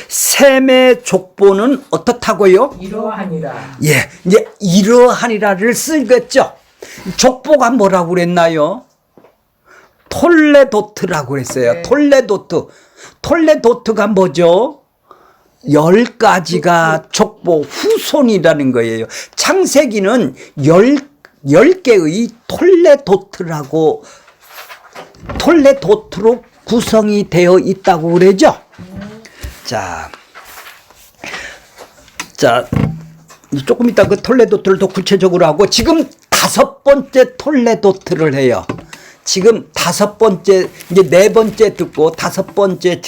셈의 족보는 어떻다고요? 이러하니라. 예, 이제 이러하니라를 쓰겠죠. 족보가 뭐라고 그랬나요? 톨레도트라고 그랬어요. 네. 톨레도트가 뭐죠? 10가지가 족보 후손이라는 거예요. 창세기는 10개의 톨레도트로 구성이 되어 있다고 그러죠. 자, 조금 이따 그 톨레도트를 더 구체적으로 하고, 지금 5번째 톨레도트를 해요. 지금 5번째, 이제 4번째 듣고 5번째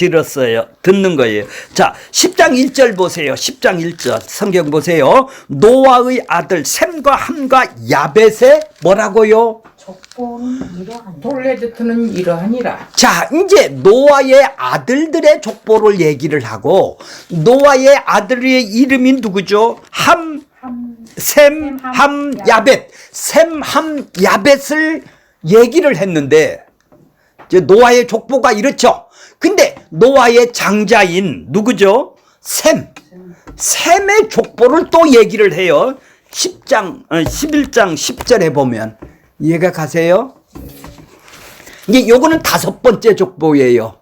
듣는 거예요. 자, 10장 1절 보세요. 10장 1절 성경 보세요. 노아의 아들 셈과 함과 야벳의 뭐라고요? 족보는 이러하니라. 톨레도트는 이러하니라. 자, 이제 노아의 아들들의 족보를 얘기를 하고, 노아의 아들의 이름이 누구죠? 셈, 함, 야벳. 셈, 함, 야벳을 얘기를 했는데, 이제 노아의 족보가 이렇죠. 근데 노아의 장자인 누구죠? 셈의 족보를 또 얘기를 해요. 11장 10절에 보면 이해가 가세요? 이게 요거는 5번째 족보예요.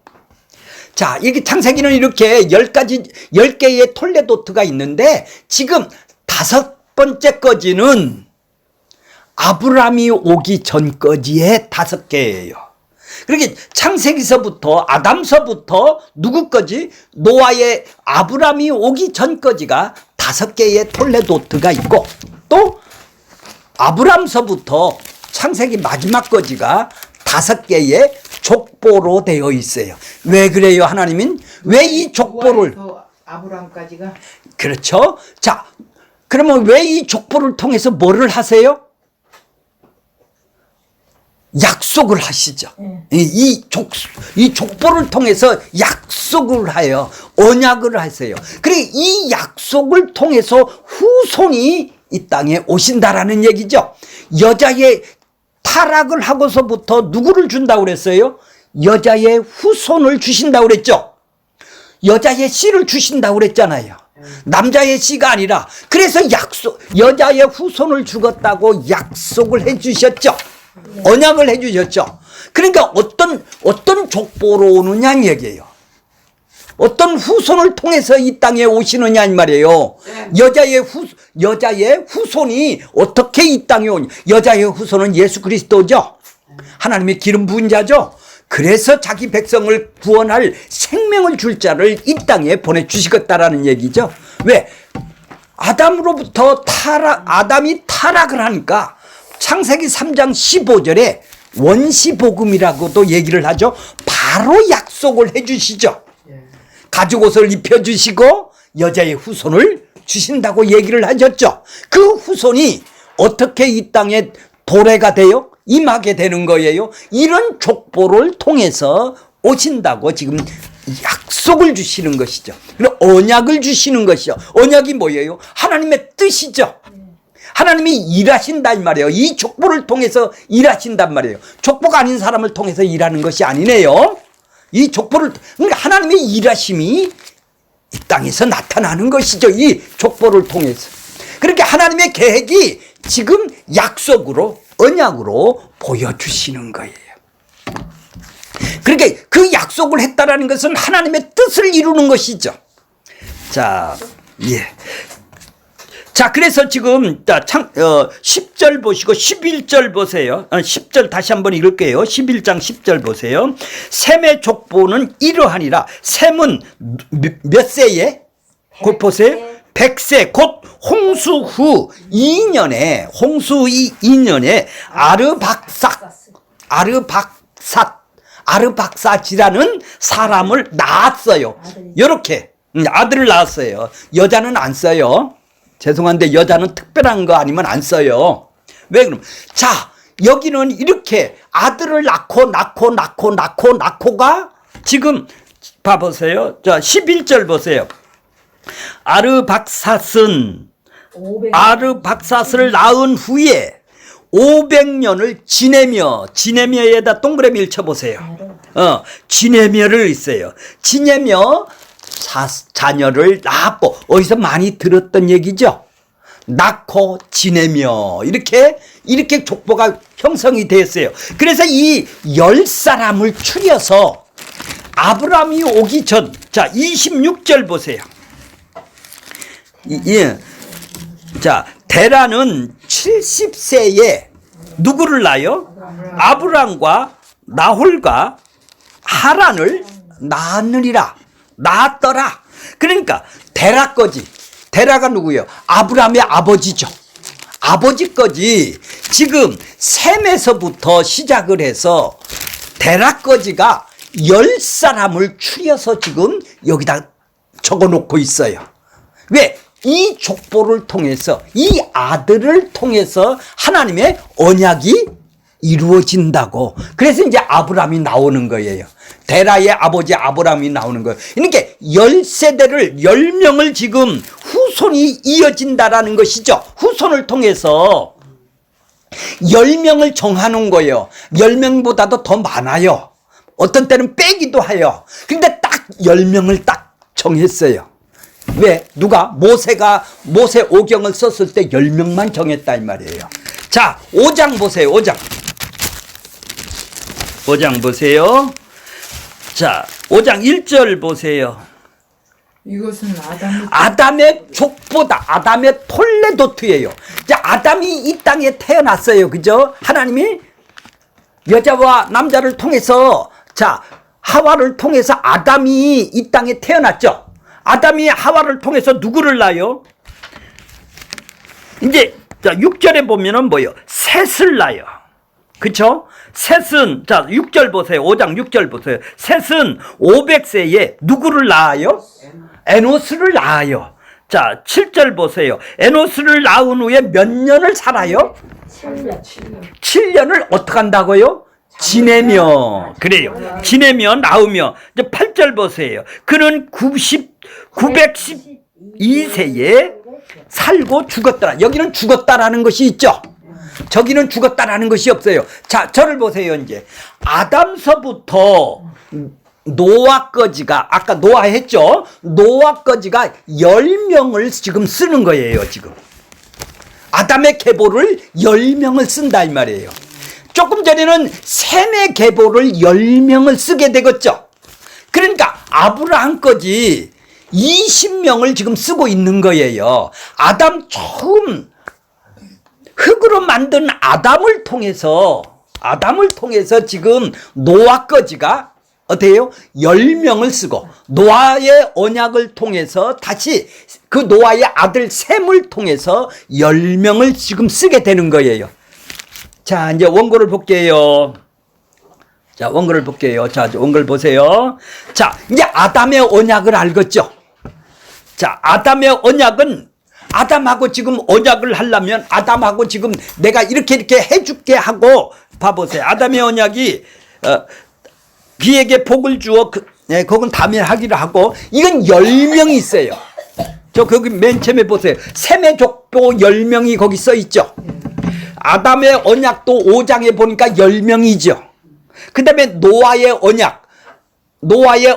자, 이게 창세기는 이렇게 10개의 톨레도트가 있는데, 지금 5번째 거지는 아브라함이 오기 전까지의 5개예요. 그렇게 창세기서부터 아담서부터 누구까지? 노아의 아브라함이 오기 전까지가 5개의 톨레도트가 있고, 또 아브라함서부터 창세기 마지막까지가 5개의 족보로 되어 있어요. 왜 그래요, 하나님은? 왜 이 족보를? 아브라함까지가. 그렇죠. 자, 그러면 왜 이 족보를 통해서 뭐를 하세요? 약속을 하시죠. 이 족보를 통해서 약속을 해요. 언약을 하세요. 그리고 이 약속을 통해서 후손이 이 땅에 오신다라는 얘기죠. 여자의 타락을 하고서부터 누구를 준다고 그랬어요? 여자의 후손을 주신다고 그랬죠. 여자의 씨를 주신다고 그랬잖아요. 남자의 씨가 아니라. 그래서 여자의 후손을 주겠다고 약속을 해 주셨죠. 언약을 해 주셨죠. 그러니까 어떤 족보로 오느냐 얘기예요. 어떤 후손을 통해서 이 땅에 오시느냐 이 말이에요. 여자의 후손이 어떻게 이 땅에 오냐. 여자의 후손은 예수 그리스도죠. 하나님의 기름 부은 자죠. 그래서 자기 백성을 구원할 생명을 줄 자를 이 땅에 보내주시겠다라는 얘기죠. 왜? 아담이 타락을 하니까 창세기 3장 15절에 원시복음이라고도 얘기를 하죠. 바로 약속을 해 주시죠. 가죽옷을 입혀주시고 여자의 후손을 주신다고 얘기를 하셨죠. 그 후손이 어떻게 이 땅에 도래가 돼요? 임하게 되는 거예요. 이런 족보를 통해서 오신다고 지금 약속을 주시는 것이죠. 언약을 주시는 것이죠. 언약이 뭐예요? 하나님의 뜻이죠. 하나님이 일하신단 말이에요. 이 족보를 통해서 일하신단 말이에요. 족보가 아닌 사람을 통해서 일하는 것이 아니네요. 이 족보를, 그러니까 하나님의 일하심이 이 땅에서 나타나는 것이죠. 이 족보를 통해서. 그렇게 하나님의 계획이 지금 약속으로, 언약으로 보여주시는 거예요. 그러니까 그 약속을 했다라는 것은 하나님의 뜻을 이루는 것이죠. 자, 예. 자, 그래서 지금 10절 보시고 11절 보세요. 10절 다시 한번 읽을게요. 11장 10절 보세요. 셈의 족보는 이러하니라. 셈은 몇 세에? 곧 보세요. 100세 곧 홍수 후 2년에 아르박사지라는 사람을 낳았어요. 이렇게 아들을 낳았어요. 여자는 안 써요. 죄송한데 여자는 특별한 거 아니면 안 써요. 왜 그럼? 자, 여기는 이렇게 아들을 낳고가 지금 봐보세요. 자, 11절 보세요. 아르박삿을 낳은 후에 500년을 지내며에다 동그라미를 쳐보세요. 지내며를 있어요. 지내며 자녀를 낳고, 어디서 많이 들었던 얘기죠. 낳고 지내며 이렇게 족보가 형성이 됐어요. 그래서 이 10사람을 추려서 아브라함이 오기 전, 자 26절 보세요. 자, 데라는 70세에 누구를 낳아요? 아브람과 나홀과 하란을 낳았느니라. 낳았더라. 그러니까 데라 거지. 데라가 누구예요? 아브람의 아버지죠. 아버지 거지. 지금 셈에서부터 시작을 해서 데라 거지가 10사람을 추려서 지금 여기다 적어놓고 있어요. 왜? 이 족보를 통해서, 이 아들을 통해서 하나님의 언약이 이루어진다고. 그래서 이제 아브람이 나오는 거예요. 데라의 아버지 아브람이 나오는 거예요. 그러니까 10세대를 10명을 지금 후손이 이어진다라는 것이죠. 후손을 통해서 10명을 정하는 거예요. 10명보다도 더 많아요. 어떤 때는 빼기도 해요. 근데 딱 10명을 딱 정했어요. 왜? 누가? 모세 오경을 썼을 때 10명만 정했다 이 말이에요. 자, 5장 보세요. 5장 보세요. 자, 5장 1절 보세요. 이것은 아담의 족보다. 아담의 톨레도트예요. 자, 아담이 이 땅에 태어났어요. 그죠? 하나님이 여자와 남자를 통해서, 자, 하와를 통해서 아담이 이 땅에 태어났죠. 아담이 하와를 통해서 누구를 낳아요? 이제 자 6절에 보면은 뭐예요? 셋을 낳아요. 그쵸? 셋은, 자 6절 보세요. 5장 6절 보세요. 셋은 500세에 누구를 낳아요? 에노스를 낳아요. 자 7절 보세요. 에노스를 낳은 후에 몇 년을 살아요? 7년을 어떻게 한다고요? 지내며. 그래요. 지내며 낳으며. 이제 8절 보세요. 그는 912세에 살고 죽었더라. 여기는 죽었다라는 것이 있죠. 저기는 죽었다라는 것이 없어요. 자, 저를 보세요. 이제 아담서부터 노아까지가, 아까 노아 했죠. 노아까지가 10명을 지금 쓰는 거예요. 지금 아담의 계보를 10명을 쓴다 이 말이에요. 조금 전에는 셈의 계보를 10명을 쓰게 되겠죠. 그러니까 아브라함까지 20명을 지금 쓰고 있는 거예요. 아담 처음 흙으로 만든 아담을 통해서 지금 노아까지가 어때요? 10명을 쓰고, 노아의 언약을 통해서 다시 그 노아의 아들 셈을 통해서 10명을 지금 쓰게 되는 거예요. 자, 이제 원고를 볼게요. 자, 원고를 볼게요. 자, 원고를 보세요. 자, 이제 아담의 언약을 알겠죠? 자, 아담의 언약은, 아담하고 지금 언약을 하려면 아담하고 지금 내가 이렇게 해줄게 하고, 봐보세요. 아담의 언약이 그에게 복을 주어 그건 다음에 하기로 하고, 이건 10명이 있어요. 저 거기 맨 처음에 보세요. 셈의 족보 10명이 거기 써 있죠. 아담의 언약도 5장에 보니까 10명이죠. 그 다음에 노아의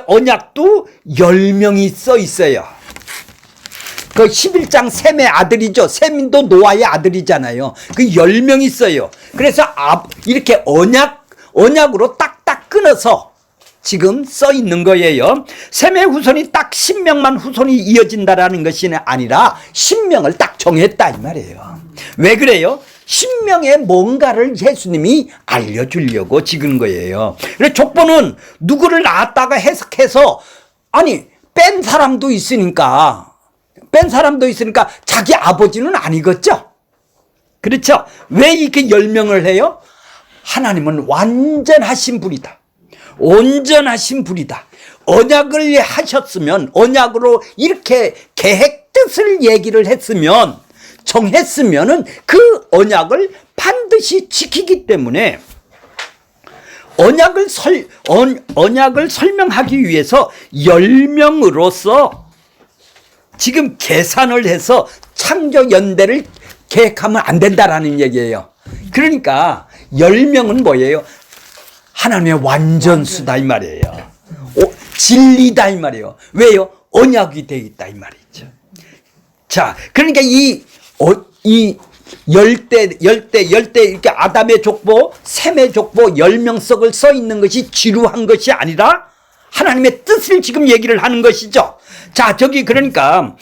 언약도 10명이 써 있어요. 그 11장 셈의 아들이죠. 셈도 노아의 아들이잖아요. 그 10명이 있어요. 그래서 이렇게 언약으로 딱딱 끊어서 지금 써 있는 거예요. 셈의 후손이 딱 10명만 후손이 이어진다라는 것이 아니라 10명을 딱 정했다 이 말이에요. 왜 그래요? 10명의 뭔가를 예수님이 알려주려고 찍은 거예요. 그래서 족보는 누구를 낳았다가 해석해서, 아니 뺀 사람도 있으니까 자기 아버지는 아니겠죠? 그렇죠? 왜 이렇게 10명을 해요? 하나님은 완전하신 분이다. 온전하신 분이다. 언약을 하셨으면, 언약으로 이렇게 계획 뜻을 얘기를 했으면, 정했으면은 그 언약을 반드시 지키기 때문에 언약을 설명하기 위해서 10명으로서 지금 계산을 해서 창조 연대를 계획하면 안 된다라는 얘기예요. 그러니까 10명은 뭐예요? 하나님의 완전수다 이 말이에요. 진리다 이 말이에요. 왜요? 언약이 되어 있다 이 말이죠. 자, 그러니까 이 열대 이렇게 아담의 족보, 셈의 족보 10명석을 써 있는 것이 지루한 것이 아니라 하나님의 뜻을 지금 얘기를 하는 것이죠. 자, 저기 그러니까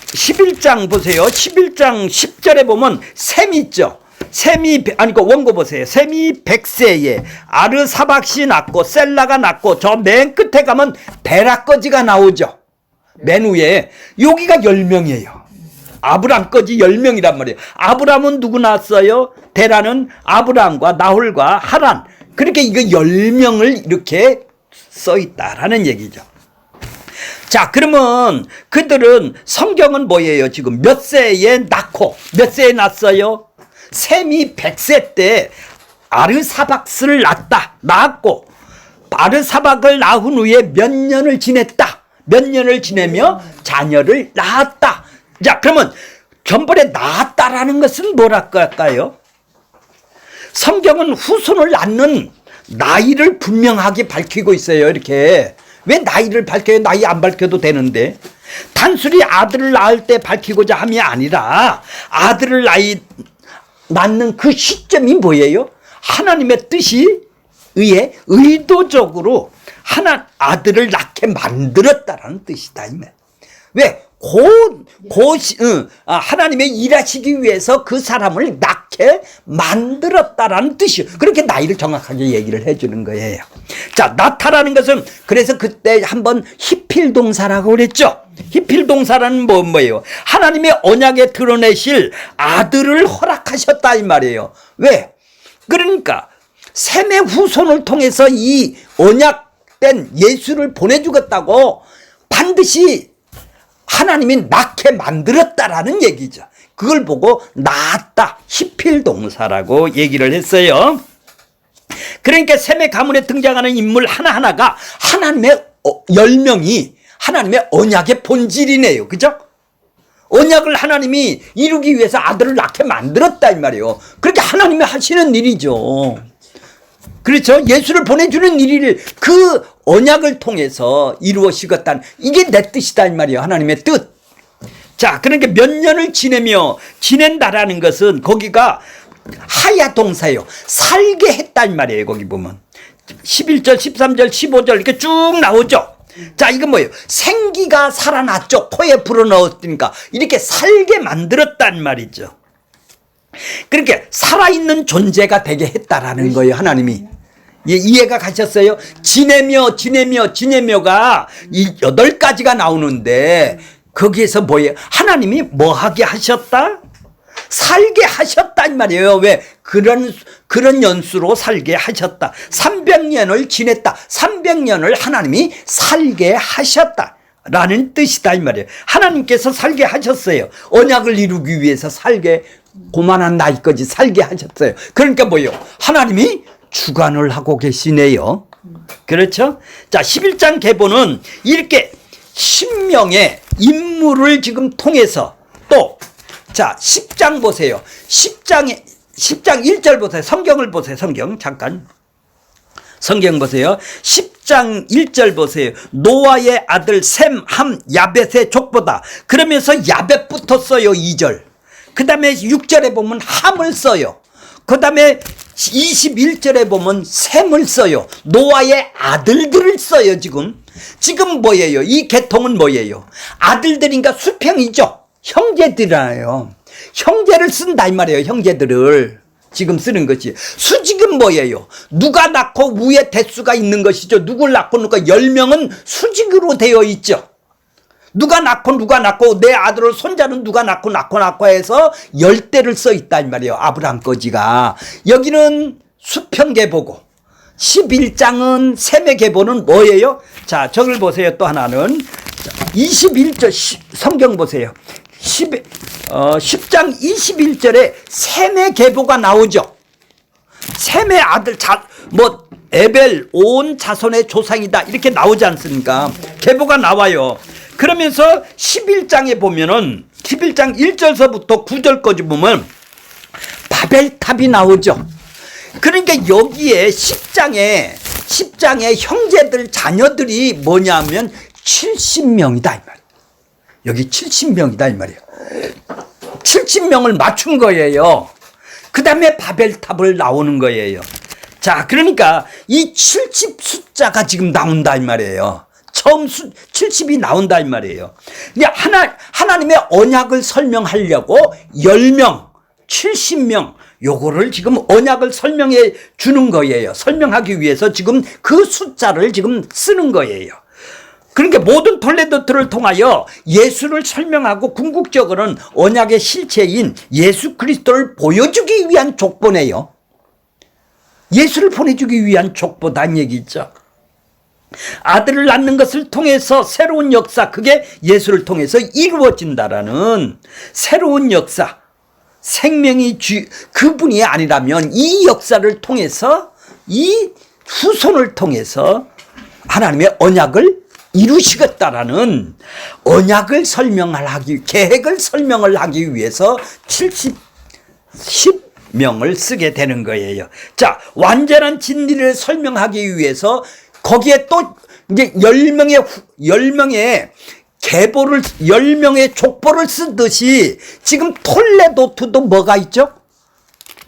11장 보세요. 11장 10절에 보면 셈이 있죠. 셈이 그 원고 보세요. 셈이 100세에 아르사박시 낳고 셀라가 낳고 저 맨 끝에 가면 베라꺼지가 나오죠. 맨 위에 여기가 10명이에요. 아브람까지 10명이란 말이에요. 아브람은 누구 낳았어요? 데라는 아브람과 나홀과 하란. 그렇게 이거 10명을 이렇게 써있다라는 얘기죠. 자, 그러면 그들은 성경은 뭐예요? 지금 몇 세에 낳고 몇 세에 낳았어요? 셈이 100세 때 아르사박스를 낳았고 아르사박을 낳은 후에 몇 년을 지냈다. 몇 년을 지내며 자녀를 낳았다. 자, 그러면 전번에 낳았다라는 것은 뭐랄까 할까요? 성경은 후손을 낳는 나이를 분명하게 밝히고 있어요. 이렇게. 왜 나이를 밝혀요? 나이 안 밝혀도 되는데. 단순히 아들을 낳을 때 밝히고자 함이 아니라 아들을 낳는 그 시점이 뭐예요? 하나님의 뜻이 의해 의도적으로 아들을 낳게 만들었다라는 뜻이다. 왜? 하나님의 일하시기 위해서 그 사람을 낳게 만들었다라는 뜻이에요. 그렇게 나이를 정확하게 얘기를 해주는 거예요. 자, 낳다라는 것은 그래서 그때 한번 히필 동사라고 그랬죠. 히필 동사라는 뭐예요? 하나님의 언약에 드러내실 아들을 허락하셨다 이 말이에요. 왜? 그러니까 셈의 후손을 통해서 이 언약된 예수를 보내주겠다고 반드시 하나님이 낳게 만들었다라는 얘기죠. 그걸 보고 낳았다. 히필 동사라고 얘기를 했어요. 그러니까 셈의 가문에 등장하는 인물 하나하나가 하나님의 10명이 하나님의 언약의 본질이네요. 그죠? 언약을 하나님이 이루기 위해서 아들을 낳게 만들었다 이 말이에요. 그렇게 하나님이 하시는 일이죠. 그렇죠? 예수를 보내주는 일을 그 언약을 통해서 이루어지겠다는 이게 내 뜻이다 이 말이에요. 하나님의 뜻. 자, 그러니까 몇 년을 지낸다라는 것은 거기가 하야 동사예요. 살게 했다 이 말이에요. 거기 보면 11절 13절 15절 이렇게 쭉 나오죠. 자, 이건 뭐예요? 생기가 살아났죠. 코에 불어넣었으니까 이렇게 살게 만들었단 말이죠. 그러니까 살아있는 존재가 되게 했다라는 거예요. 하나님이. 예, 이해가 가셨어요? 지내며가 이 8가지가 나오는데 거기에서 뭐예요? 하나님이 뭐 하게 하셨다? 살게 하셨다 이 말이에요. 왜? 그런 연수로 살게 하셨다. 300년을 지냈다. 300년을 하나님이 살게 하셨다. 라는 뜻이다 이 말이에요. 하나님께서 살게 하셨어요. 언약을 이루기 위해서 고만한 나이까지 살게 하셨어요. 그러니까 뭐예요? 하나님이 주관을 하고 계시네요. 그렇죠? 자, 11장 계보는 이렇게 10명의 인물을 지금 통해서 또 자, 10장 보세요. 10장 1절 보세요. 성경을 보세요. 잠깐. 성경 보세요. 10장 1절 보세요. 노아의 아들 셈, 함, 야벳의 족보다. 그러면서 야벳부터 써요. 2절. 그 다음에 6절에 보면 함을 써요. 그 다음에 21절에 보면 셈을 써요. 노아의 아들들을 써요. 지금 뭐예요? 이 계통은 뭐예요? 아들들인가 수평이죠. 형제들이에요. 형제를 쓴다 이 말이에요. 형제들을 지금 쓰는 것이. 수직은 뭐예요? 누가 낳고 위에 대수가 있는 것이죠. 누굴 낳고 누가 10명은 수직으로 되어 있죠. 누가 낳고 내 아들을 손자는 누가 낳고 해서 10대를 써 있다 이 말이에요. 아브람 거지가. 여기는 수평 계보고 11장은 셈의 계보는 뭐예요? 자, 저걸 보세요. 또 하나는 21절 성경 보세요. 10장 21절에 셈의 계보가 나오죠. 셈의 아들 에벨 온 자손의 조상이다 이렇게 나오지 않습니까? 계보가 나와요. 그러면서 11장에 보면은 11장 1절서부터 9절까지 보면 바벨탑이 나오죠. 그러니까 여기에 10장에 형제들 자녀들이 뭐냐면 70명이다 이 말이에요. 여기 70명이다 이 말이에요. 70명을 맞춘 거예요. 그 다음에 바벨탑을 나오는 거예요. 자, 그러니까 이 70 숫자가 지금 나온다 이 말이에요. 처음 70이 나온다 이 말이에요. 하나님의 언약을 설명하려고 10명, 70명 요거를 지금 언약을 설명해 주는 거예요. 설명하기 위해서 지금 그 숫자를 지금 쓰는 거예요. 그러니까 모든 톨레도트를 통하여 예수를 설명하고 궁극적으로는 언약의 실체인 예수 그리스도를 보여주기 위한 족보네요. 예수를 보내주기 위한 족보다는 얘기죠. 아들을 낳는 것을 통해서 새로운 역사, 그게 예수를 통해서 이루어진다라는 새로운 역사, 생명이 그분이 아니라면 이 역사를 통해서, 이 후손을 통해서 하나님의 언약을 이루시겠다라는 언약을 계획을 설명을 하기 위해서 10명을 쓰게 되는 거예요. 자, 완전한 진리를 설명하기 위해서 거기에 또 이제 10명의 계보를, 10명의 족보를 쓰듯이 지금 톨레도트도 뭐가 있죠?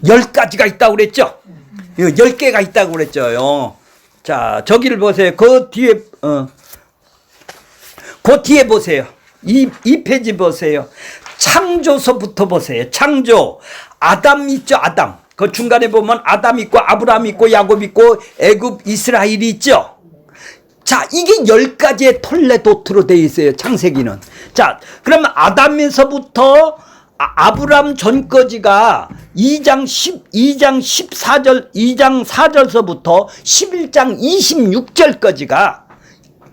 10가지가 있다고 그랬죠? 10개가 있다고 그랬죠. 자, 저기를 보세요. 그 뒤에 보세요. 이 페이지 보세요. 창조서부터 보세요. 창조. 아담 있죠? 아담. 그 중간에 보면 아담 있고 아브라함 있고 야곱 있고 애굽 이스라엘이 있죠? 자, 이게 10가지의 톨레도트로 되어 있어요. 창세기는. 자, 그러면 아담에서부터 아브라함 전까지가 2장 14절, 2장 4절서부터 11장 26절까지가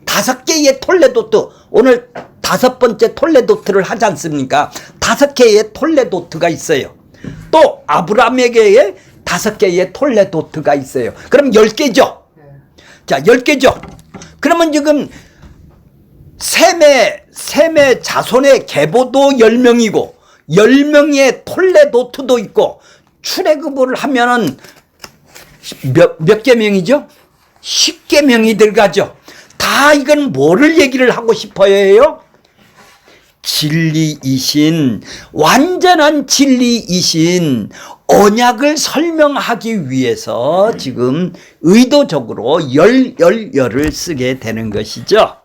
5개의 톨레도트, 오늘 5번째 톨레도트를 하지 않습니까? 5개의 톨레도트가 있어요. 또 아브라함에게 5개의 톨레도트가 있어요. 그럼 10개죠? 자, 10개죠? 그러면 지금 셈의 자손의 계보도 10명이고 10명의 톨레도트도 있고 출애굽을 하면은 몇 개명이죠? 10개명이 들어가죠. 다 이건 뭐를 얘기를 하고 싶어요 해요? 진리이신, 완전한 진리이신 언약을 설명하기 위해서 지금 의도적으로 열을 쓰게 되는 것이죠.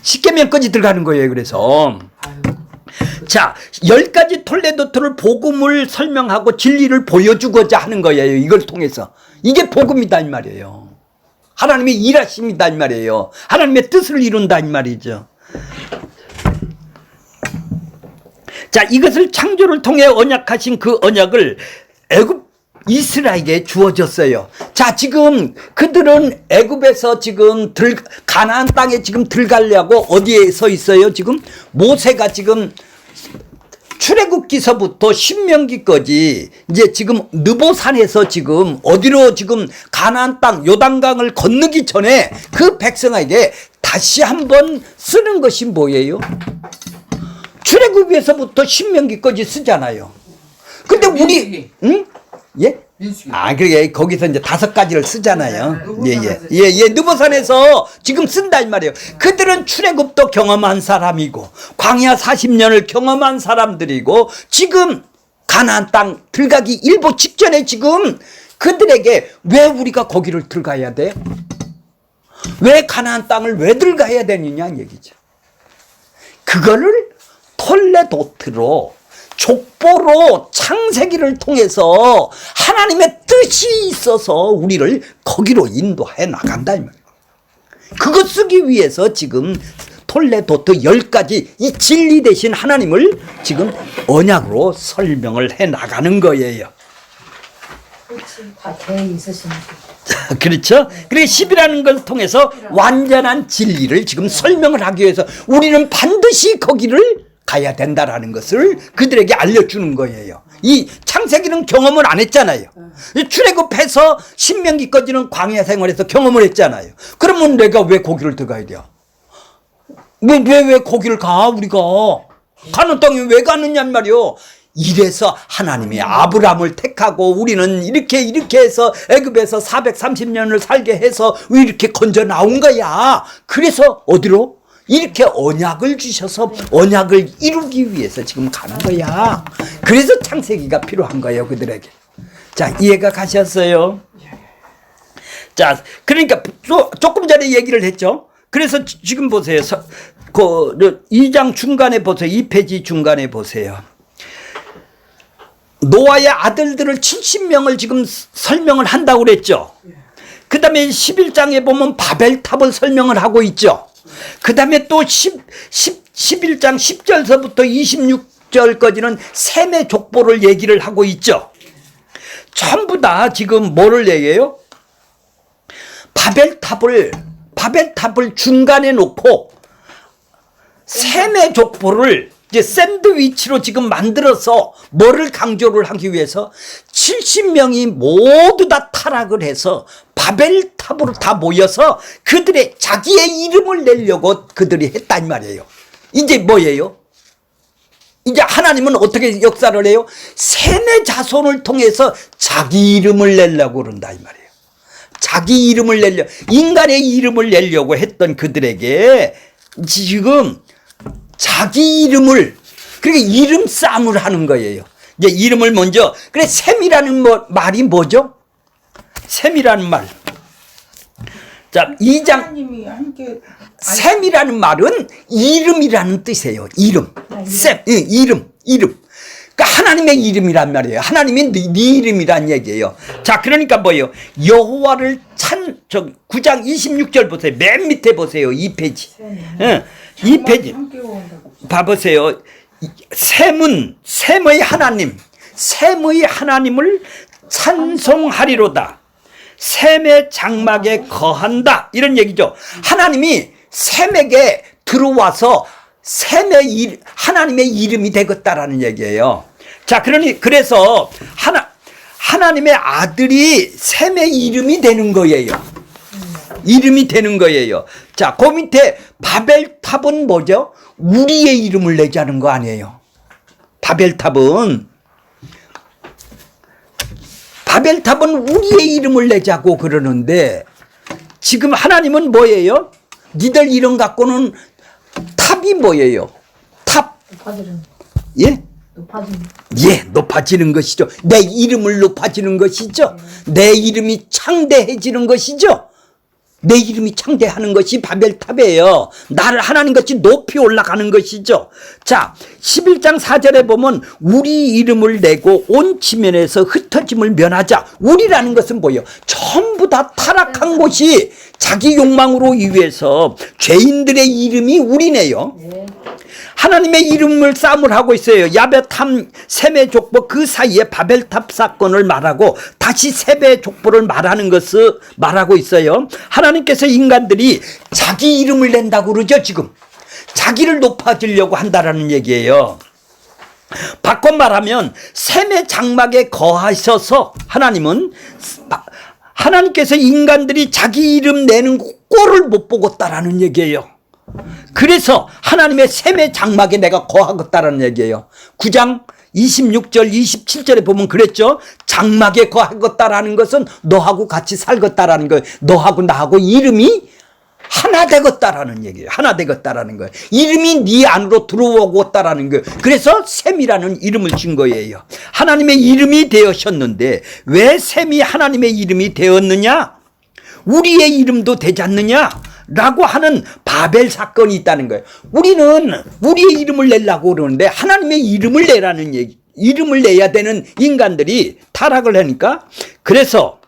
10개명까지 들어가는 거예요. 그래서 자, 10가지 톨레도트를 복음을 설명하고 진리를 보여주고자 하는 거예요. 이걸 통해서. 이게 복음이다 이 말이에요. 하나님의 일하심이다 이 말이에요. 하나님의 뜻을 이룬다 이 말이죠. 자, 이것을 창조를 통해 언약하신 그 언약을 애굽 이스라엘에게 주어졌어요. 자, 지금 그들은 애굽에서 지금 가나안 땅에 지금 들어가려고 어디에 서 있어요? 지금 모세가 지금 출애굽기서부터 신명기까지 이제 지금 느보산에서 지금 어디로 지금 가나안 땅 요단강을 건너기 전에 그 백성에게 다시 한번 쓰는 것이 뭐예요? 출애굽에서부터 신명기까지 쓰잖아요. 근데 우리 예? 그게 거기서 이제 5가지를 쓰잖아요. 예. 느보산에서 지금 쓴다 이 말이에요. 그들은 출애굽도 경험한 사람이고 광야 40년을 경험한 사람들이고 지금 가나안 땅 들어가기 일보 직전에 지금 그들에게 왜 우리가 거기를 들어가야 돼? 왜 가나안 땅을 왜 들어가야 되느냐 얘기죠. 그거를 톨레도트로 족보로 창세기를 통해서 하나님의 뜻이 있어서 우리를 거기로 인도해 나간다 이 말이에요. 그거 쓰기 위해서 지금 톨레도트 10가지 이 진리 대신 하나님을 지금 언약으로 설명을 해 나가는 거예요. 다 돼 있으시니까. 그렇죠? 그리고 10이라는 걸 통해서 완전한 진리를 지금 설명을 하기 위해서 우리는 반드시 거기를 가야 된다라는 것을 그들에게 알려주는 거예요. 이 창세기는 경험을 안 했잖아요. 출애굽해서 신명기까지는 광야 생활에서 경험을 했잖아요. 그러면 내가 왜 거기를 들어가야 돼요? 왜 거기를 가 우리가? 가는 땅에 왜 가느냐 말이요. 이래서 하나님이 아브라함을 택하고 우리는 이렇게 해서 애굽에서 430년을 살게 해서 이렇게 건져 나온 거야. 그래서 어디로? 이렇게 언약을 주셔서 언약을 이루기 위해서 지금 가는 거야. 그래서 창세기가 필요한 거예요, 그들에게. 자, 이해가 가셨어요? 자, 그러니까 조금 전에 얘기를 했죠. 그래서 지금 보세요. 그 2장 중간에 보세요. 2페이지 중간에 보세요. 노아의 아들들을 70명을 지금 설명을 한다고 그랬죠. 그 다음에 11장에 보면 바벨탑을 설명을 하고 있죠. 그 다음에 또 11장 10절서부터 26절까지는 셈의 족보를 얘기를 하고 있죠. 전부 다 지금 뭐를 얘기해요? 바벨탑을 중간에 놓고 셈의 족보를 이제 샌드위치로 지금 만들어서 뭐를 강조를 하기 위해서 70명이 모두 다 타락을 해서 바벨탑으로 다 모여서 그들의 자기의 이름을 내려고 그들이 했단 말이에요. 이제 뭐예요? 이제 하나님은 어떻게 역사를 해요? 셈의 자손을 통해서 자기 이름을 내려고 그런다 이 말이에요. 자기 이름을 인간의 이름을 내려고 했던 그들에게 지금 자기 이름을, 그러니까 이름 싸움을 하는 거예요. 이제 이름을 먼저, 그래, 셈이라는 말이 뭐죠? 셈이라는 말. 자, 2장. 셈이라는 말은 이름이라는 뜻이에요. 이름. 셈, 이름. 그러니까 하나님의 이름이란 말이에요. 하나님이 네 이름이란 얘기예요. 자, 그러니까 뭐예요? 여호와를 9장 26절 보세요. 맨 밑에 보세요. 2페이지. 2페이지. 봐보세요. 셈의 하나님을 찬송하리로다. 셈의 장막에 거한다. 이런 얘기죠. 하나님이 셈에게 들어와서 하나님의 이름이 되겠다라는 얘기예요. 자, 그래서 하나님의 아들이 셈의 이름이 되는 거예요. 이름이 되는 거예요. 자, 그 밑에 바벨탑은 뭐죠? 우리의 이름을 내자는 거 아니에요. 바벨탑은 우리의 이름을 내자고 그러는데 지금 하나님은 뭐예요? 니들 이름 갖고는 탑이 뭐예요? 탑. 높아지는. 예? 높아지는 것이죠. 내 이름을 높아지는 것이죠. 내 이름이 창대해지는 것이죠. 내 이름이 창대하는 것이 바벨탑이에요. 나를 하나님같이 높이 올라가는 것이죠. 자, 11장 4절에 보면 우리 이름을 내고 온 지면에서 흩어짐을 면하자. 우리라는 것은 뭐예요? 전부 다 타락한 곳이 자기 욕망으로 위해서 죄인들의 이름이 우리네요. 하나님의 이름을 싸움을 하고 있어요. 야벳함 셈의 족보 그 사이에 바벨탑 사건을 말하고 다시 셈의 족보를 말하고 있어요. 하나님께서 인간들이 자기 이름을 낸다고 그러죠. 지금 자기를 높아지려고 한다라는 얘기예요. 바꿔 말하면 셈의 장막에 거하셔서 하나님께서 인간들이 자기 이름 내는 꼴을 못 보겠다라는 얘기예요. 그래서 하나님의 셈의 장막에 내가 거하겠다라는 얘기예요. 9장 26절 27절에 보면 그랬죠. 장막에 거하겠다라는 것은 너하고 같이 살겠다라는 거예요. 너하고 나하고 이름이 하나 되겠다라는 얘기예요. 하나 되겠다라는 거예요. 이름이 네 안으로 들어오겠다라는 거예요. 그래서 셈이라는 이름을 준 거예요. 하나님의 이름이 되었었는데 왜 셈이 하나님의 이름이 되었느냐? 우리의 이름도 되지 않느냐? 라고 하는 바벨 사건이 있다는 거예요. 우리는 우리의 이름을 내려고 그러는데 하나님의 이름을 내라는 얘기, 이름을 내야 되는 인간들이 타락을 하니까 그래서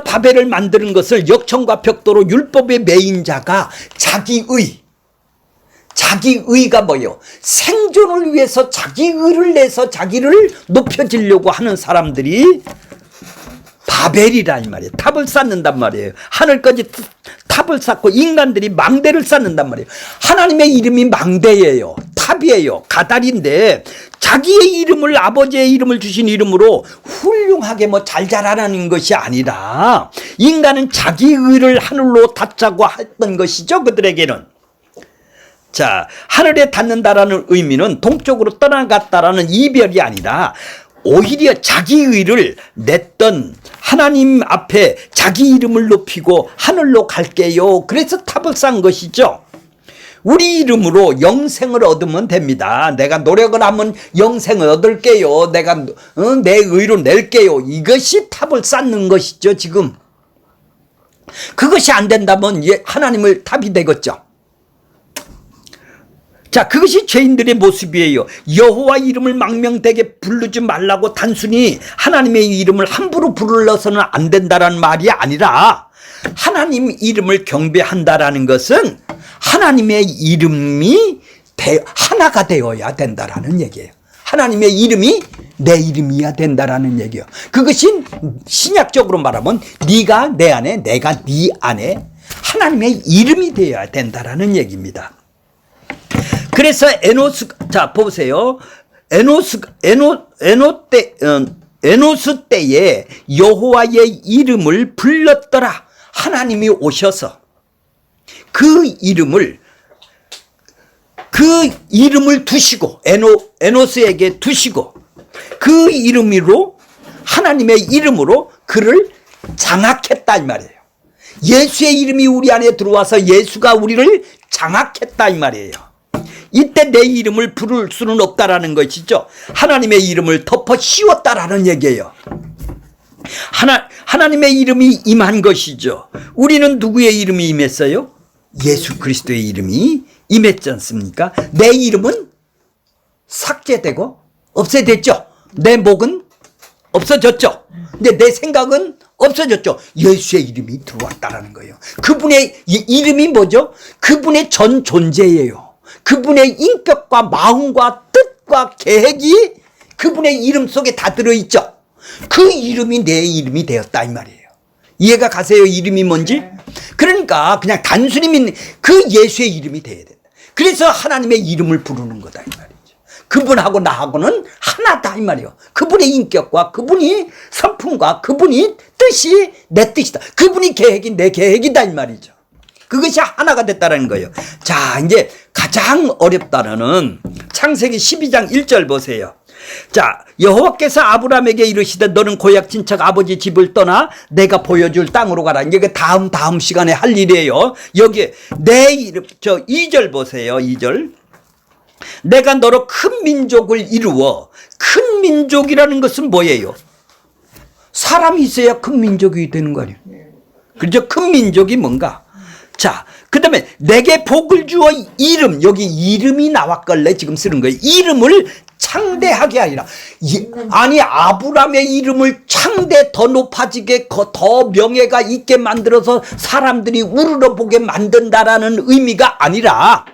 바벨을 만드는 것을 역청과 벽도로 율법의 매인자가 자기의가 뭐예요? 생존을 위해서 자기의를 내서 자기를 높여지려고 하는 사람들이 바벨이라 이 말이에요. 탑을 쌓는단 말이에요. 하늘까지 탑을 쌓고 인간들이 망대를 쌓는단 말이에요. 하나님의 이름이 망대예요. 탑이에요. 가달인데 자기의 이름을 아버지의 이름을 주신 이름으로 훌륭하게 잘 자라는 것이 아니라 인간은 자기 의를 하늘로 닫자고 했던 것이죠. 그들에게는. 자, 하늘에 닿는다라는 의미는 동쪽으로 떠나갔다라는 이별이 아니라 오히려 자기 의를 냈던 하나님 앞에 자기 이름을 높이고 하늘로 갈게요. 그래서 탑을 쌓은 것이죠. 우리 이름으로 영생을 얻으면 됩니다. 내가 노력을 하면 영생을 얻을게요. 내가 내 의로 낼게요. 이것이 탑을 쌓는 것이죠. 지금 그것이 안 된다면 하나님을 탑이 되겠죠. 자, 그것이 죄인들의 모습이에요. 여호와 이름을 망명되게 부르지 말라고 단순히 하나님의 이름을 함부로 불러서는 안 된다라는 말이 아니라 하나님 이름을 경배한다라는 것은 하나님의 이름이 하나가 되어야 된다라는 얘기예요. 하나님의 이름이 내 이름이어야 된다라는 얘기예요. 그것이 신약적으로 말하면 네가 내 안에 내가 네 안에 하나님의 이름이 되어야 된다라는 얘기입니다. 그래서 자 보세요. 에노스 때에 여호와의 이름을 불렀더라. 하나님이 오셔서 그 이름을 두시고 에노스에게 두시고 그 이름으로 하나님의 이름으로 그를 장악했다 이 말이에요. 예수의 이름이 우리 안에 들어와서 예수가 우리를 장악했다 이 말이에요. 이때 내 이름을 부를 수는 없다라는 것이죠. 하나님의 이름을 덮어 씌웠다라는 얘기예요. 하나님의 이름이 임한 것이죠. 우리는 누구의 이름이 임했어요? 예수 그리스도의 이름이 임했지 않습니까? 내 이름은 삭제되고 없애됐죠. 내 목은 없어졌죠. 근데 내 생각은 없어졌죠. 예수의 이름이 들어왔다라는 거예요. 그분의 이름이 뭐죠? 그분의 전 존재예요. 그분의 인격과 마음과 뜻과 계획이 그분의 이름 속에 다 들어있죠. 그 이름이 내 이름이 되었다 이 말이에요. 이해가 가세요? 이름이 뭔지? 그러니까 그냥 단순히 믿는 그 예수의 이름이 돼야 된다. 그래서 하나님의 이름을 부르는 거다 이 말이죠. 그분하고 나하고는 하나다 이 말이에요. 그분의 인격과 그분이 성품과 그분이 뜻이 내 뜻이다. 그분이 계획이 내 계획이다 이 말이죠. 그것이 하나가 됐다는 거예요. 자, 이제 가장 어렵다는 창세기 12장 1절 보세요. 자, 여호와께서 아브라함에게 이르시되 너는 고향 친척 아버지 집을 떠나 내가 보여줄 땅으로 가라. 이게 다음 시간에 할 일이에요. 여기 내 이름 2절 보세요. 2절. 내가 너로 큰 민족을 이루어. 큰 민족이라는 것은 뭐예요? 사람이 있어야 큰 민족이 되는 거 아니에요? 그렇죠? 큰 민족이 뭔가? 자, 그 다음에 내게 복을 주어 이름, 여기 이름이 나왔걸래 지금 쓰는 거예요. 이름을 창대하게 하리라. 아니 아브라함의 이름을 창대 더 높아지게 더 명예가 있게 만들어서 사람들이 우러러보게 만든다라는 의미가 아니라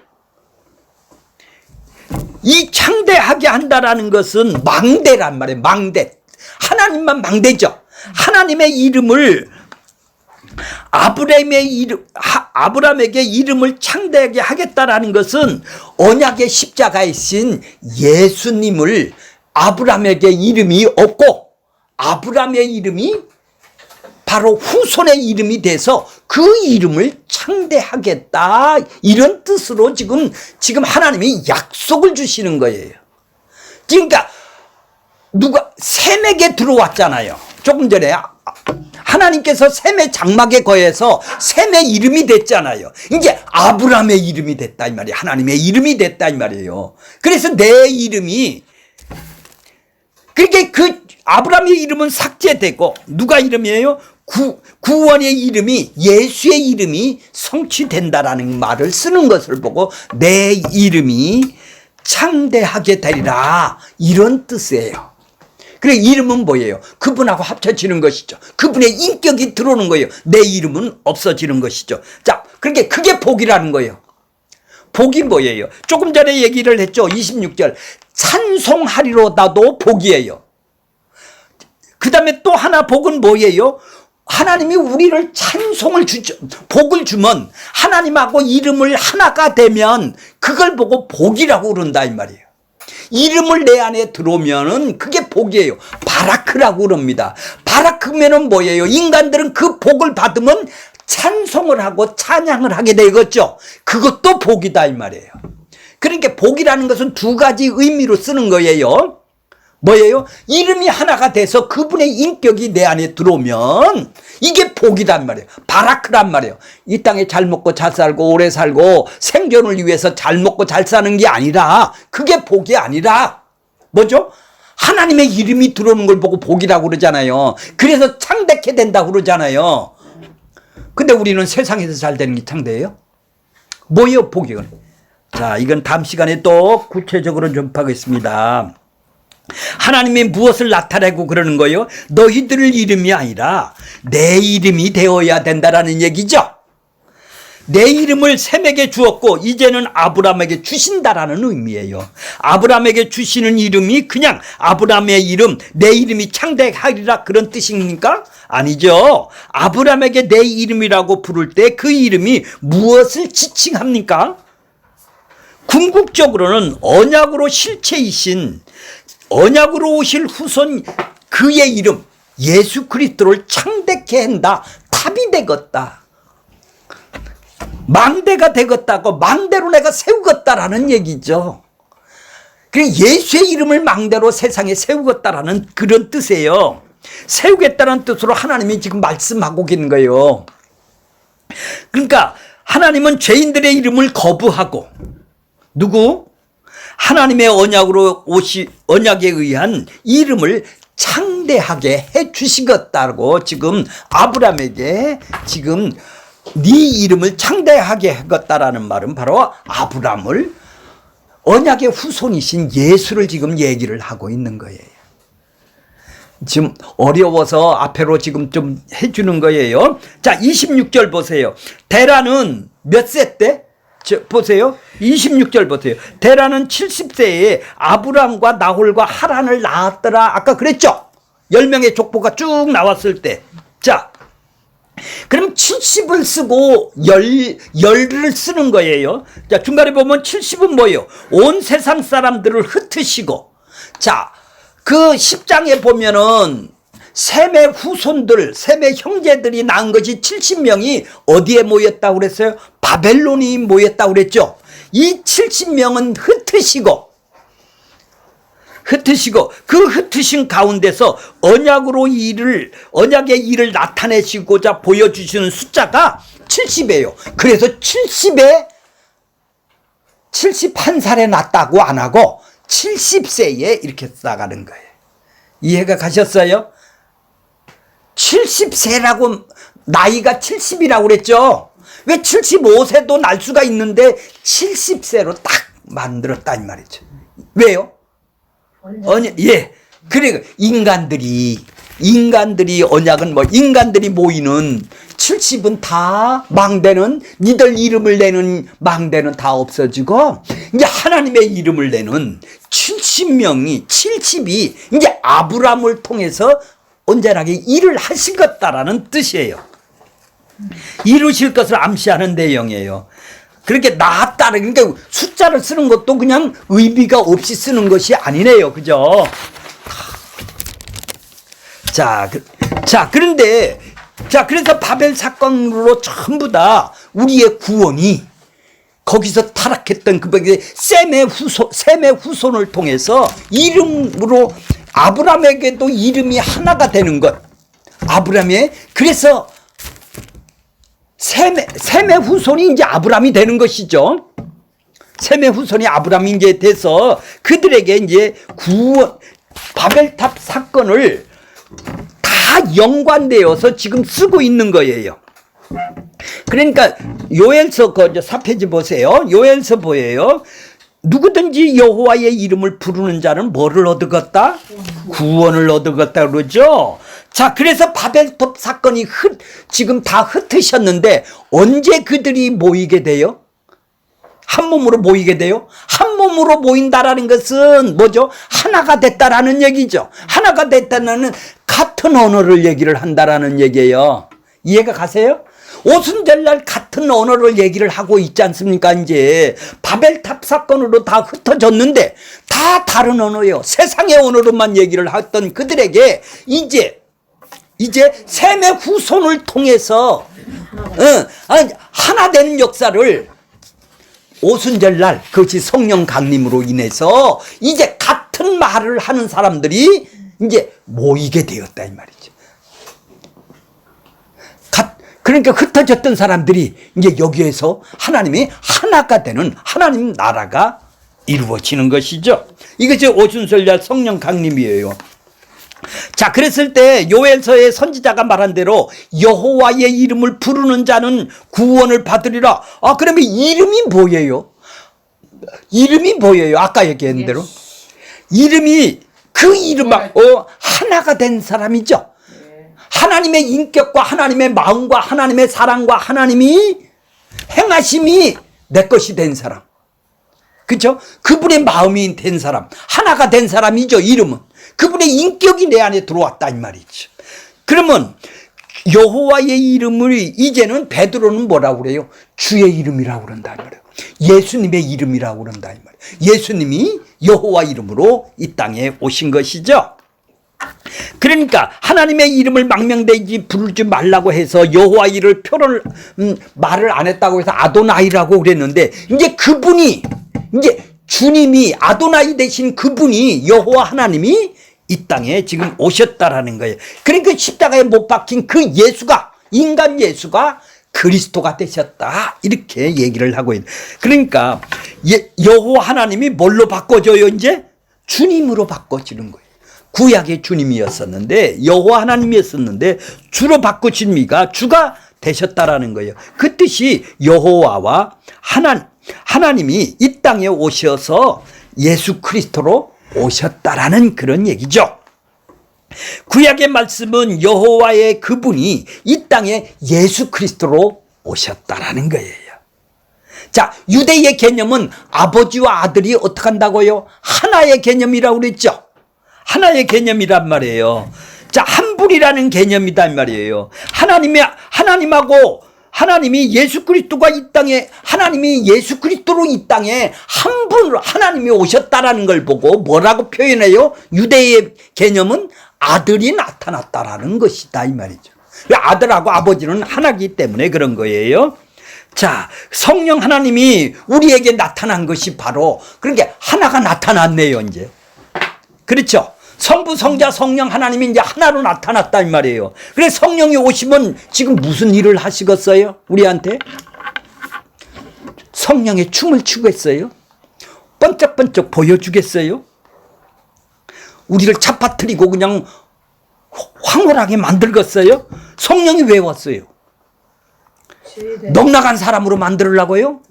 이 창대하게 한다라는 것은 망대란 말이에요. 망대. 하나님만 망대죠. 하나님의 이름을 아브라함에게 이름을 창대하게 하겠다라는 것은 언약의 십자가에 신 예수님을 아브라함에게 이름이 없고 아브라함의 이름이 바로 후손의 이름이 돼서 그 이름을 창대하겠다 이런 뜻으로 지금 하나님이 약속을 주시는 거예요. 그러니까 누가 셈에게 들어왔잖아요. 조금 전에 하나님께서 셈의 장막에 거해서 셈의 이름이 됐잖아요. 이제 아브라함의 이름이 됐다 이 말이에요. 하나님의 이름이 됐다 이 말이에요. 그래서 내 이름이 그렇게 그 아브라함의 이름은 삭제되고 누가 이름이에요? 구원의 이름이 예수의 이름이 성취된다라는 말을 쓰는 것을 보고 내 이름이 창대하게 되리라 이런 뜻이에요. 그래 이름은 뭐예요? 그분하고 합쳐지는 것이죠. 그분의 인격이 들어오는 거예요. 내 이름은 없어지는 것이죠. 자, 그러니까 그게 복이라는 거예요. 복이 뭐예요? 조금 전에 얘기를 했죠. 26절 찬송하리로다도 복이에요. 그 다음에 또 하나 복은 뭐예요? 하나님이 우리를 찬송을 주죠. 복을 주면 하나님하고 이름을 하나가 되면 그걸 보고 복이라고 그런다 이 말이에요. 이름을 내 안에 들어오면은 그게 복이에요. 바라크라고 그럽니다. 바라크면은 뭐예요? 인간들은 그 복을 받으면 찬송을 하고 찬양을 하게 되겠죠. 그것도 복이다 이 말이에요. 그러니까 복이라는 것은 두 가지 의미로 쓰는 거예요. 뭐예요? 이름이 하나가 돼서 그분의 인격이 내 안에 들어오면 이게 복이란 말이에요. 바라크란 말이에요. 이 땅에 잘 먹고 잘 살고 오래 살고 생존을 위해서 잘 먹고 잘 사는 게 아니라, 그게 복이 아니라 뭐죠? 하나님의 이름이 들어오는 걸 보고 복이라고 그러잖아요. 그래서 창대케 된다고 그러잖아요. 근데 우리는 세상에서 잘 되는 게 창대해요? 뭐예요 복이? 자, 이건 다음 시간에 또 구체적으로 접하겠습니다. 하나님이 무엇을 나타내고 그러는 거예요? 너희들 이름이 아니라 내 이름이 되어야 된다라는 얘기죠. 내 이름을 셈에게 주었고 이제는 아브라함에게 주신다라는 의미예요. 아브라함에게 주시는 이름이 그냥 아브라함의 이름, 내 이름이 창대하리라 그런 뜻입니까? 아니죠. 아브라함에게 내 이름이라고 부를 때 그 이름이 무엇을 지칭합니까? 궁극적으로는 언약으로 실체이신, 언약으로 오실 후손 그의 이름 예수 그리스도를 창대케 한다. 탑이 되겠다. 망대가 되겠다고, 망대로 내가 세우겠다라는 얘기죠. 예수의 이름을 망대로 세상에 세우겠다라는 그런 뜻이에요. 세우겠다는 뜻으로 하나님이 지금 말씀하고 계신 거예요. 그러니까 하나님은 죄인들의 이름을 거부하고, 누구? 하나님의 언약에 의한 이름을 창대하게 해 주시겠다고 지금 아브라함에게 지금 네 이름을 창대하게 하겠다라는 말은 바로 아브라함을, 언약의 후손이신 예수를 지금 얘기를 하고 있는 거예요. 지금 어려워서 앞으로 지금 좀 해주는 거예요. 자, 26절 보세요. 데라는 몇 세 때? 보세요. 26절 보세요. 데라는 70세에 아브람과 나홀과 하란을 낳았더라. 아까 그랬죠? 10명의 족보가 쭉 나왔을 때. 자, 그럼 70을 쓰고 열을 쓰는 거예요. 자, 중간에 보면 70은 뭐예요? 온 세상 사람들을 흩으시고. 자, 그 10장에 보면은 셈의 후손들, 셈의 형제들이 낳은 것이 70명이 어디에 모였다고 그랬어요? 바벨론이 모였다고 그랬죠. 이 70명은 흩으시고 그 흩으신 가운데서 언약의 일을 나타내시고자 보여주시는 숫자가 70이에요. 그래서 71살에 낳았다고 안 하고 70세에 이렇게 쌓아가는 거예요. 이해가 가셨어요? 70세라고, 나이가 70이라고 그랬죠. 왜 75세도 날 수가 있는데 70세로 딱 만들었다 이 말이죠. 왜요? 예. 그래, 인간들이 언약은 뭐, 인간들이 모이는 70은 다 망대는, 니들 이름을 내는 망대는 다 없어지고, 이제 하나님의 이름을 내는 70이 이제 아브라함을 통해서 온전하게 일을 하시겠다라는 뜻이에요. 이루실 것을 암시하는 내용이에요. 그렇게 낳았다는, 그러니까 숫자를 쓰는 것도 그냥 의미가 없이 쓰는 것이 아니네요. 그죠? 그런데, 그래서 바벨 사건으로 전부 다 우리의 구원이 거기서 타락했던 셈의 후손을 통해서 이름으로 아브라함에게도 이름이 하나가 되는 것. 그래서 셈의 후손이 이제 아브라함이 되는 것이죠. 셈의 후손이 아브라함이 이제 돼서 그들에게 이제 바벨탑 사건을 다 연관되어서 지금 쓰고 있는 거예요. 그러니까 요엘서 4페이지 보세요. 요엘서 보여요. 누구든지 여호와의 이름을 부르는 자는 뭐를 얻었다? 구원을 얻었다 그러죠. 자, 그래서 바벨탑 사건이 지금 다 흩으셨는데 언제 그들이 모이게 돼요? 한 몸으로 모이게 돼요? 한 몸으로 모인다라는 것은 뭐죠? 하나가 됐다라는 얘기죠. 하나가 됐다는 같은 언어를 얘기를 한다라는 얘기예요. 이해가 가세요? 오순절날 같은 언어를 얘기를 하고 있지 않습니까? 이제 바벨탑 사건으로 다 흩어졌는데 다 다른 언어예요. 세상의 언어로만 얘기를 했던 그들에게 이제 셈의 후손을 통해서 하나 되는 역사를 오순절날 그것이 성령 강림으로 인해서 이제 같은 말을 하는 사람들이 이제 모이게 되었다 이 말이죠. 그러니까 흩어졌던 사람들이 이제 여기에서 하나님이 하나가 되는 하나님 나라가 이루어지는 것이죠. 이것이 오순절날 성령 강림이에요. 자, 그랬을 때 요엘서의 선지자가 말한 대로 여호와의 이름을 부르는 자는 구원을 받으리라. 그러면 이름이 뭐예요? 이름이 뭐예요? 아까 얘기한 대로 이름이 그 이름하고 하나가 된 사람이죠. 하나님의 인격과 하나님의 마음과 하나님의 사랑과 하나님이 행하심이 내 것이 된 사람. 그렇죠? 그분의 마음이 된 사람, 하나가 된 사람이죠. 이름은 그분의 인격이 내 안에 들어왔다 이 말이죠. 그러면 여호와의 이름을 이제는 베드로는 뭐라고 그래요? 주의 이름이라고 그런다 이 말이에요. 예수님의 이름이라고 그런다 이 말이에요. 예수님이 여호와 이름으로 이 땅에 오신 것이죠. 그러니까 하나님의 이름을 망명되지 부르지 말라고 해서 여호와 이름을 표를 말을 안 했다고 해서 아도나이라고 그랬는데 이제 그분이 이제 주님이 아도나이 되신 그분이 여호와 하나님이 이 땅에 지금 오셨다라는 거예요. 그러니까 십자가에 못 박힌 그 예수가 인간 예수가 그리스도가 되셨다 이렇게 얘기를 하고 있는. 그러니까 여호와 하나님이 뭘로 바꿔줘요? 이제 주님으로 바꿔지는 거예요. 구약의 주님이었었는데 여호와 하나님이었었는데 주로 바꾸신 이가 주가 되셨다라는 거예요. 그 뜻이 여호와와 하나님이 이 땅에 오셔서 예수 그리스도로 오셨다라는 그런 얘기죠. 구약의 말씀은 여호와의 그분이 이 땅에 예수 그리스도로 오셨다라는 거예요. 자, 유대의 개념은 아버지와 아들이 어떻게 한다고요? 하나의 개념이라고 그랬죠. 하나의 개념이란 말이에요. 자, 한 분이라는 개념이다 이 말이에요. 하나님이 예수 그리스도가 이 땅에 하나님이 예수 그리스도로 이 땅에 한 분으로 하나님이 오셨다라는 걸 보고 뭐라고 표현해요? 유대의 개념은 아들이 나타났다라는 것이다 이 말이죠. 아들하고 아버지는 하나이기 때문에 그런 거예요. 자, 성령 하나님이 우리에게 나타난 것이 바로 그러니까 하나가 나타났네요 이제. 그렇죠? 성부, 성자, 성령 하나님이 이제 하나로 나타났다 이 말이에요. 그래서 성령이 오시면 지금 무슨 일을 하시겠어요? 우리한테? 성령의 춤을 추겠어요? 번쩍번쩍 보여주겠어요? 우리를 잡아뜨리고 그냥 황홀하게 만들겠어요? 성령이 왜 왔어요? 넉나간 사람으로 만들려고요?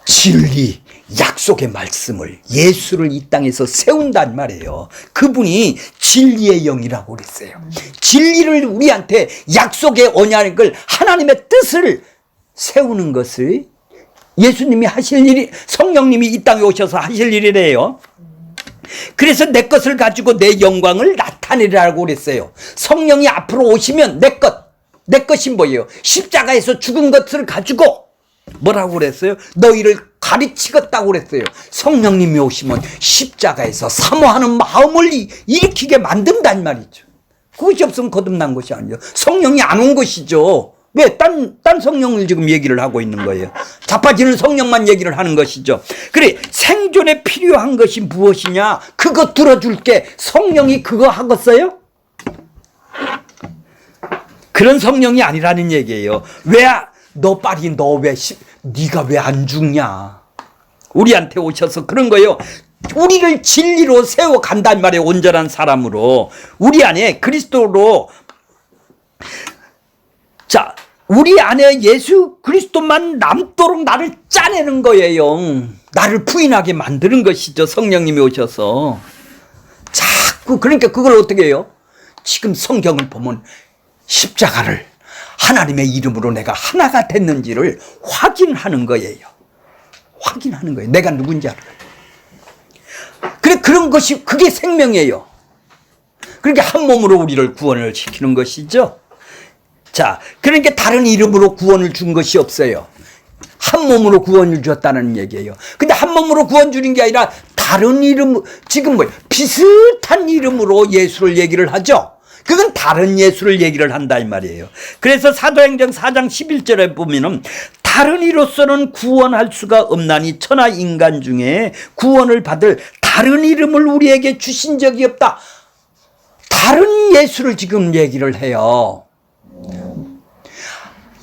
진리, 약속의 말씀을 예수를 이 땅에서 세운단 말이에요. 그분이 진리의 영이라고 그랬어요. 진리를 우리한테 약속의 언약을 하나님의 뜻을 세우는 것을 예수님이 하실 일이 성령님이 이 땅에 오셔서 하실 일이래요. 그래서 내 것을 가지고 내 영광을 나타내라고 그랬어요. 성령이 앞으로 오시면 내 것이 뭐예요? 십자가에서 죽은 것을 가지고 뭐라고 그랬어요? 너희를 가르치겠다고 그랬어요. 성령님이 오시면 십자가에서 사모하는 마음을 일으키게 만든단 말이죠. 그것이 없으면 거듭난 것이 아니죠. 성령이 안 온 것이죠. 왜? 딴 성령을 지금 얘기를 하고 있는 거예요. 자빠지는 성령만 얘기를 하는 것이죠. 그래, 생존에 필요한 것이 무엇이냐? 그거 들어줄게. 성령이 그거 하겠어요? 그런 성령이 아니라는 얘기예요. 네가 왜 안 죽냐? 우리한테 오셔서 그런 거예요. 우리를 진리로 세워간단 말이에요. 온전한 사람으로. 우리 안에 그리스도로. 자, 우리 안에 예수 그리스도만 남도록 나를 짜내는 거예요. 나를 부인하게 만드는 것이죠. 성령님이 오셔서. 자꾸 그러니까 그걸 어떻게 해요? 지금 성경을 보면 십자가를 하나님의 이름으로 내가 하나가 됐는지를 확인하는 거예요. 확인하는 거예요. 내가 누군지 알아요. 그래, 그런 것이 그게 생명이에요. 그러니까 한 몸으로 우리를 구원을 시키는 것이죠. 자, 그러니까 다른 이름으로 구원을 준 것이 없어요. 한 몸으로 구원을 줬다는 얘기예요. 근데 한 몸으로 구원 주는 게 아니라 다른 이름, 지금 비슷한 이름으로 예수를 얘기를 하죠. 그건 다른 예수를 얘기를 한다 이 말이에요. 그래서 사도행전 4장 11절에 보면은 다른 이로서는 구원할 수가 없나니 천하 인간 중에 구원을 받을 다른 이름을 우리에게 주신 적이 없다. 다른 예수를 지금 얘기를 해요.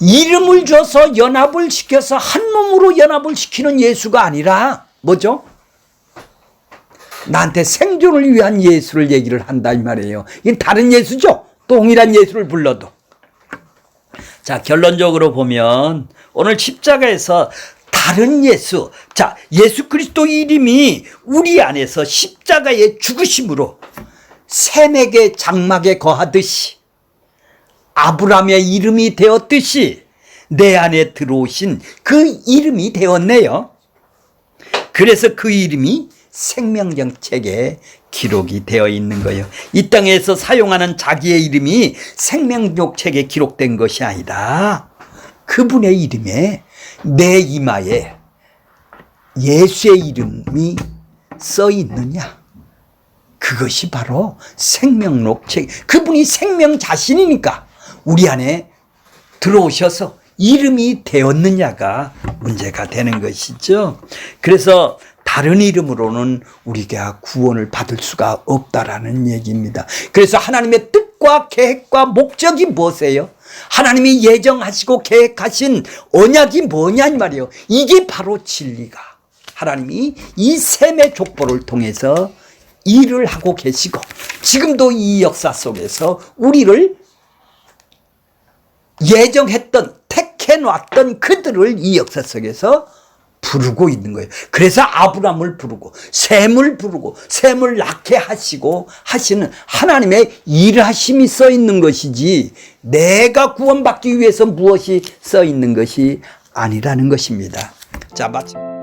이름을 줘서 연합을 시켜서 한 몸으로 연합을 시키는 예수가 아니라 뭐죠? 나한테 생존을 위한 예수를 얘기를 한다 이 말이에요. 이건 다른 예수죠. 동일한 예수를 불러도. 자, 결론적으로 보면 오늘 십자가에서 다른 예수, 자, 예수 그리스도 이름이 우리 안에서 십자가의 죽으심으로 샘에게 장막에 거하듯이 아브라함의 이름이 되었듯이 내 안에 들어오신 그 이름이 되었네요. 그래서 그 이름이 생명적 책에 기록이 되어 있는 거예요. 이 땅에서 사용하는 자기의 이름이 생명록 책에 기록된 것이 아니라 그분의 이름에 내 이마에 예수의 이름이 써 있느냐. 그것이 바로 생명록 책. 그분이 생명 자신이니까 우리 안에 들어오셔서 이름이 되었느냐가 문제가 되는 것이죠. 그래서 다른 이름으로는 우리가 구원을 받을 수가 없다라는 얘기입니다. 그래서 하나님의 뜻과 계획과 목적이 무엇이에요? 하나님이 예정하시고 계획하신 언약이 뭐냐 이 말이에요. 이게 바로 진리가 하나님이 이 셈의 족보를 통해서 일을 하고 계시고 지금도 이 역사 속에서 우리를 예정했던 택해놨던 그들을 이 역사 속에서 부르고 있는 거예요. 그래서 아브라함을 부르고 셈을 부르고 셈을 낳게 하시고 하시는 하나님의 일하심이 써 있는 것이지 내가 구원받기 위해서 무엇이 써 있는 것이 아니라는 것입니다. 자, 마침